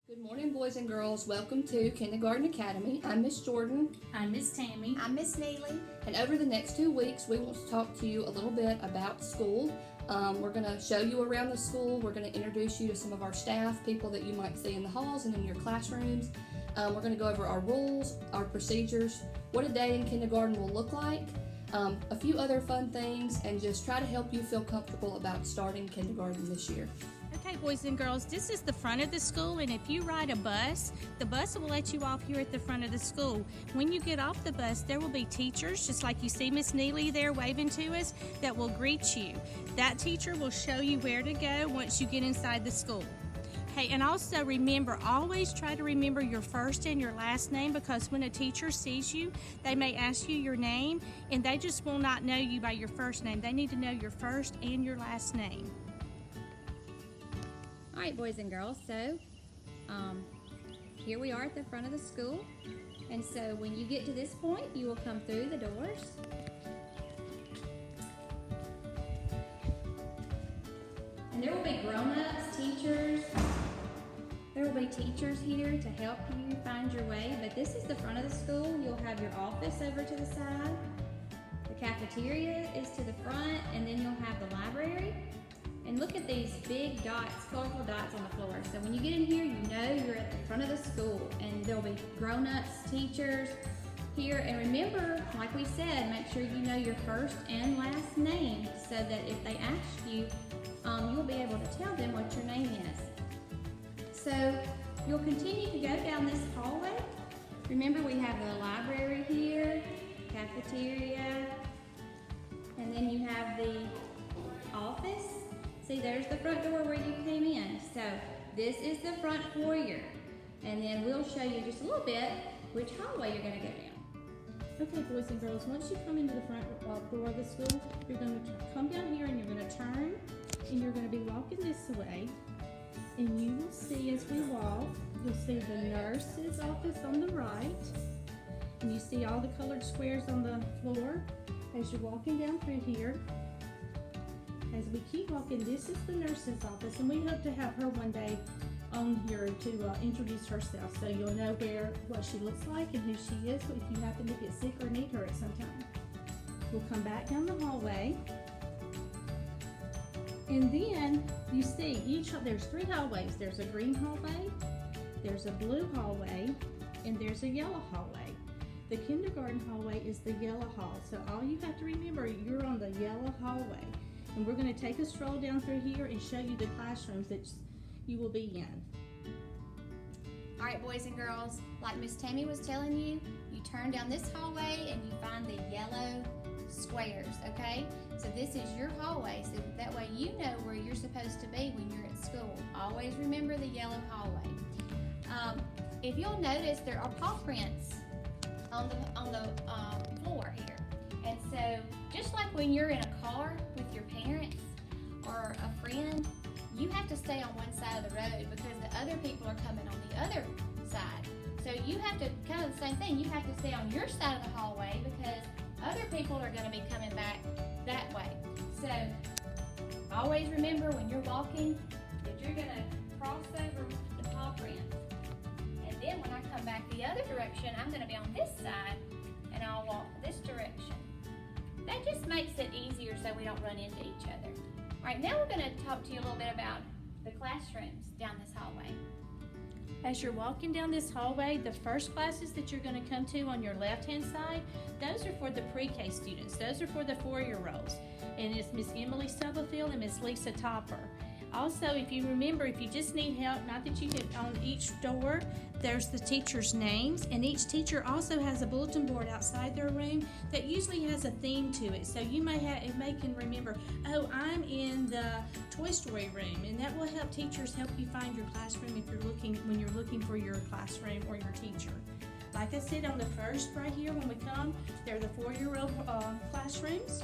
Good morning, boys and girls. Welcome to Kindergarten Academy. I'm Miss Jordan. I'm Miss Tammy. I'm Miss Neely. And over the next 2 weeks, we want to talk to you a little bit about school. We're going to show you around the school. We're going to introduce you to some of our staff, people that you might see in the halls and in your classrooms. We're going to go over our rules, our procedures, what a day in kindergarten will look like, a few other fun things, and just try to help you feel comfortable about starting kindergarten this year. Okay, boys and girls, this is the front of the school, and if you ride a bus, the bus will let you off here at the front of the school. When you get off the bus, there will be teachers, just like you see Miss Neely there waving to us, that will greet you. That teacher will show you where to go once you get inside the school. Hey, and also remember, always try to remember your first and your last name, because when a teacher sees you, they may ask you your name, and they just will not know you by your first name. They need to know your first and your last name. All right, boys and girls, so here we are at the front of the school. And so when you get to this point, you will come through the doors. And there will be grown-ups, teachers. There will be teachers here to help you find your way, but this is the front of the school. You'll have your office over to the side. The cafeteria is to the front, and then you'll have the library. And look at these big dots, colorful dots on the floor. So when you get in here, you know you're at the front of the school, and there'll be grown-ups, teachers here. And remember, like we said, make sure you know your first and last name, so that if they ask you, you'll be able to tell them what your name is. So you'll continue to go down this hallway. Remember, we have the library here, cafeteria, and then you have the office. See, there's the front door where you came in. So this is the front foyer. And then we'll show you just a little bit which hallway you're gonna go down. Okay, boys and girls, once you come into the front door of the school, you're going to come down here and you're going to turn, and you're going to be walking this way. And you will see, as we walk, you'll see the nurse's office on the right. And you see all the colored squares on the floor as you're walking down through here. As we keep walking, this is the nurse's office, and we hope to have her one day on here to introduce herself, so you'll know what she looks like and who she is if you happen to get sick or need her at some time. We'll come back down the hallway, and then you see there's 3 hallways. There's a green hallway, there's a blue hallway, and there's a yellow hallway. The kindergarten hallway is the yellow hall, so all you have to remember, you're on the yellow hallway. And we're going to take a stroll down through here and show you the classrooms that you will be in. All right, boys and girls, like Miss Tammy was telling you, you turn down this hallway and you find the yellow squares, okay? So this is your hallway, so that way you know where you're supposed to be when you're at school. Always remember the yellow hallway. If you'll notice, there are paw prints on the floor here. And so, just like when you're in a car with your parents or a friend, you have to stay on one side of the road because the other people are coming on the other side. So you have to, kind of the same thing, you have to stay on your side of the hallway because other people are going to be coming back that way. So always remember when you're walking that you're going to cross over the paw prints. And then when I come back the other direction, I'm going to be on this side and I'll walk this direction. That just makes it easier so we don't run into each other. All right, now we're going to talk to you a little bit about the classrooms down this hallway. As you're walking down this hallway, the first classes that you're going to come to on your left-hand side, those are for the pre-K students. Those are for the 4-year-olds. And it's Miss Emily Stubblefield and Miss Lisa Topper. Also, if you remember, if you just need help, not that you can, on each door, there's the teacher's names, and each teacher also has a bulletin board outside their room that usually has a theme to it. So you may can remember, oh, I'm in the Toy Story room, and that will help teachers help you find your classroom when you're looking for your classroom or your teacher. Like I said, on the first right here when we come, they're the 4-year-old classrooms,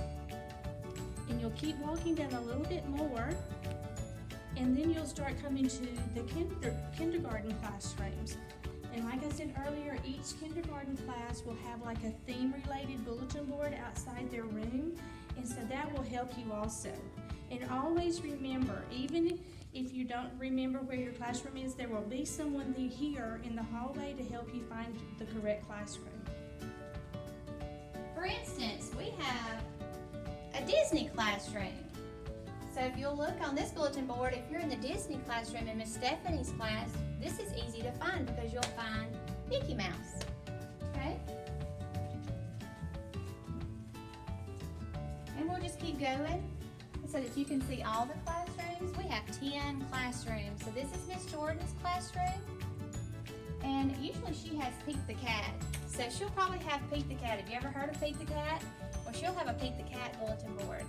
and you'll keep walking down a little bit more. And then you'll start coming to the kindergarten classrooms. And like I said earlier, each kindergarten class will have like a theme-related bulletin board outside their room, and so that will help you also. And always remember, even If you don't remember where your classroom is, there will be someone here in the hallway to help you find the correct classroom. For instance, we have a Disney classroom. So if you'll look on this bulletin board, if you're in the Disney classroom in Miss Stephanie's class, this is easy to find because you'll find Mickey Mouse. Okay? And we'll just keep going so that you can see all the classrooms. We have 10 classrooms. So this is Miss Jordan's classroom. And usually she has Pete the Cat. So she'll probably have Pete the Cat. Have you ever heard of Pete the Cat? Well, she'll have a Pete the Cat bulletin board.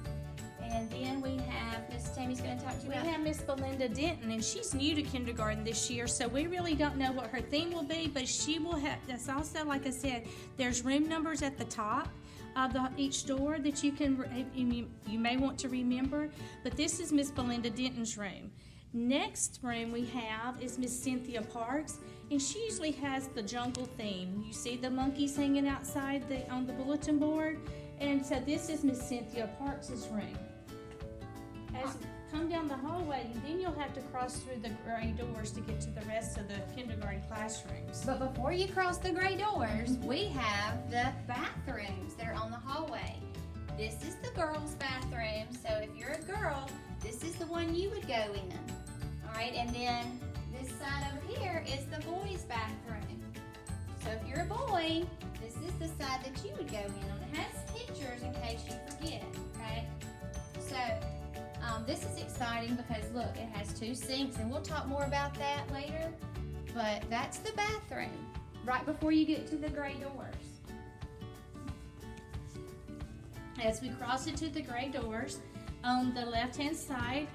And then we have, Miss Tammy's going to talk to you about. We have Miss Belinda Denton, and she's new to kindergarten this year, so we really don't know what her theme will be, but she will have, that's also, like I said, there's room numbers at the top of each door that you can, you may want to remember, but this is Miss Belinda Denton's room. Next room we have is Miss Cynthia Parks, and she usually has the jungle theme. You see the monkeys hanging outside on the bulletin board, and so this is Miss Cynthia Parks' room. As you come down the hallway, then you'll have to cross through the gray doors to get to the rest of the kindergarten classrooms. But before you cross the gray doors, we have the bathrooms that are on the hallway. This is the girls' bathroom, so if you're a girl, this is the one you would go in. All right, and then this side over here is the boys' bathroom. So if you're a boy, this is the side that you would go in on. It has pictures in case you forget, okay? So this is exciting because look, it has 2 sinks, and we'll talk more about that later. But that's the bathroom right before you get to the gray doors. As we cross into the gray doors, on the left-hand side,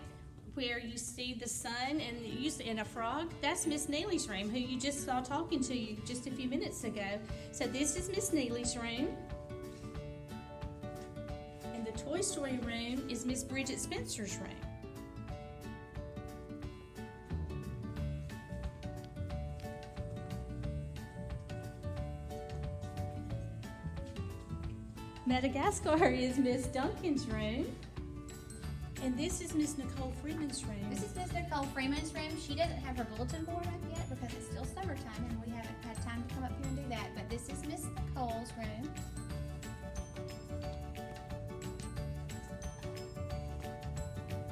where you see the sun and a frog, that's Miss Neely's room, who you just saw talking to you just a few minutes ago. So this is Miss Neely's room. And the Toy Story room is Miss Bridget Spencer's room. Madagascar is Miss Duncan's room. And this is Miss Nicole Freeman's room. This is Miss Nicole Freeman's room. She doesn't have her bulletin board up yet because it's still summertime and we haven't had time to come up here and do that. But this is Miss Nicole's room.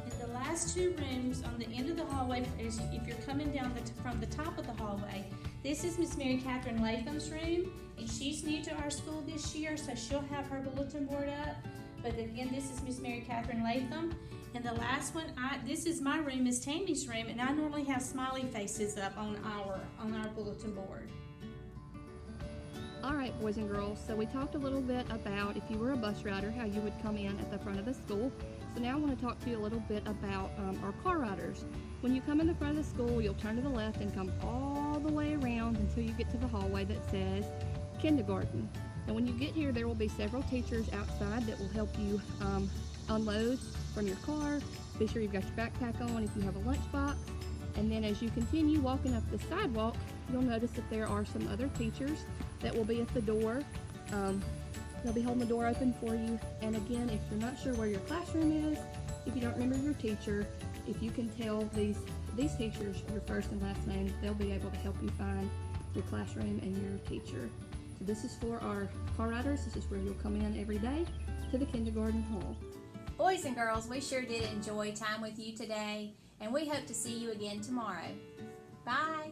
And the last 2 rooms on the end of the hallway, if you're coming down from the top of the hallway, this is Miss Mary Catherine Latham's room, and she's new to our school this year, so she'll have her bulletin board up. But again, this is Miss Mary Catherine Latham. And the last one, this is my room, Miss Tammy's room, and I normally have smiley faces up on our bulletin board. All right, boys and girls, so we talked a little bit about if you were a bus rider, how you would come in at the front of the school. So now I want to talk to you a little bit about our car riders. When you come in the front of the school, you'll turn to the left and come all the way around until you get to the hallway that says kindergarten. And when you get here, there will be several teachers outside that will help you unload from your car. Be sure you've got your backpack on if you have a lunchbox. And then as you continue walking up the sidewalk, you'll notice that there are some other teachers that will be at the door. They'll be holding the door open for you. And again, if you're not sure where your classroom is, if you don't remember your teacher, if you can tell these teachers your first and last names, they'll be able to help you find your classroom and your teacher. So this is for our car riders. This is where you'll come in every day to the kindergarten hall. Boys and girls, we sure did enjoy time with you today, and we hope to see you again tomorrow. Bye.